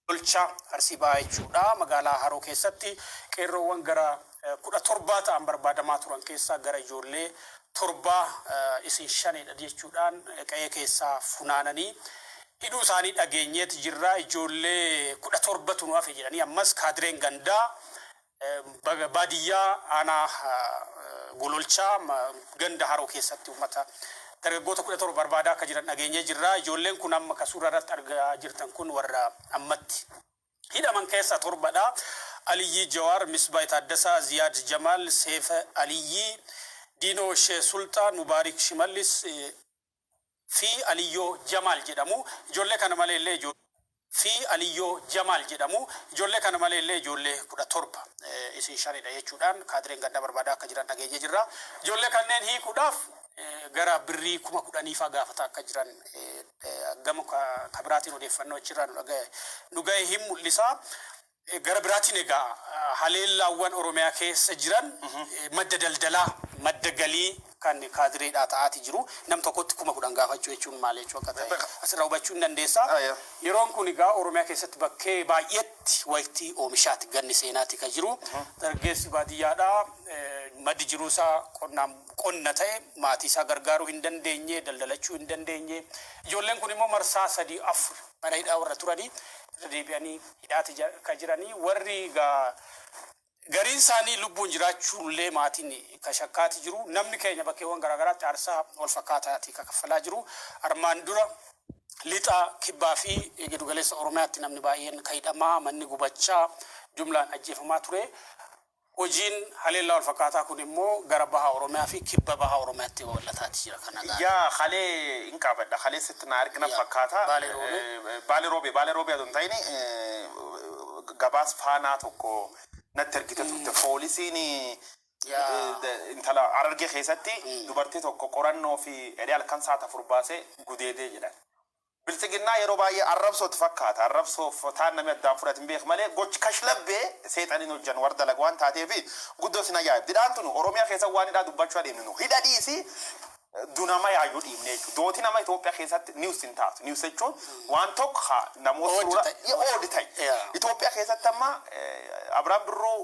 Golcha Arsibaa jechuudha magaalaa Haroo keessatti qeerroowwan gara 17 ta'an barbaadamaa turan keessaa gara ijoollee 7 isin 5 jechuudhaan qe'ee keessaa funaananii hidhuu isaanii dhageenyeeti jirra. Ijoollee 17 tu nuuf jedhanii ammas kaadireen gandaa baadiyyaa aanaa Gololchaa ganda Haroo keessatti uummata dargaggoota 17 barbaadaa akka jiran dhageenyee jirra. Ijoolleen kun amma kasuura irratti argaa jirtan kun warra ammatti hidhaman keessaa 7dha. Aliyyi Jawaar, Misbaa Taaddasaa, Ziyaad Jamaal, Seef Aliyyi, Diinoo Shee Sultaan, Mubaarik Shimallis fi Aliyyoo Jamaal jedhamu. Ijoollee kana malee illee ijoollee kana malee illee ijoollee 17 isin 5dha jechuudhaan kaadireen gandaa barbaadaa akka jiran dhageenyee jirra. Ijoollee kanneen hiikuudhaaf gara birrii 10,000 faa gaafata akka jiran gama kabiraatiin odeeffannoo achirraa nu ga'e hin mul'isa. Gara biraatiin egaa haleellaawwan Oromiyaa keessa jiran madda daldalaa madda galii kan kaadireedhaa ta'aati jiru. Nam tokkotti 10,000 gaafachuu jechuun maal jechuu akka ta'e asirraa hubachuu dandeessa. Yeroon kun egaa Oromiyaa keessatti bakkee baay'eetti waytii oomishaatti ganni seenaatti kan jiru. Dargaggeessi baadiyyaadhaa maddi jiruusaa qonna ta'e maatii isaa gargaaruu hin dandeenye daldalachuu hin dandeenye. Ijoolleen kun immoo marsaa 3-4 mana hidhaa warra turanii deebi'anii hidhaati kan jiranii warri gariin isaanii lubbuun jiraachuullee maatiin kashakkaati jiru. Namni keenya bakkeewwan garaagaraatti aarsaa wal fakkaataati kaffalaa jiru. Armaan dura lixa kibbaa fi giddugaleessa Oromiyaatti namni baay'een hidhamaa manni gubachaa jumlaan ajjeefamaa ture. Hojiin haleellaa wal fakkaataa kun immoo gara baha Oromiyaa fi kibba baha Oromiyaatti wal'ataati jira kana gaara. Yaa halee hin qabadha halee sitti na argina fakkaata. Baale roobee adon ta'ini gabaas faanaa tokko natti argite turte poolisiin intala Harargee keessatti dubartii tokko qorannoo fi edee halkan saata 4 baasee gudeedee jedhan. Biltsiginnaa yeroo baay'ee arrabsootti fakkaata. Arrabsoof taan namni addaan fudhatin beek malee gochi kashlabbee seexaniin hojjan warda laga waan taateef guddoo sin ajaa'ib. Didhaan tunu Oromiyaa keessa waan hidhaa dubbachuu adeemnu. Hidha dhiisi dunama yaayyuu dhiibne jechuudha. Dooti nama Itoophiyaa keessatti niwus hin taatu. Niwus jechuun waan tokko namoota suuraa oodi ta'e. Itoophiyaa keessatti amma Abiraan Birruu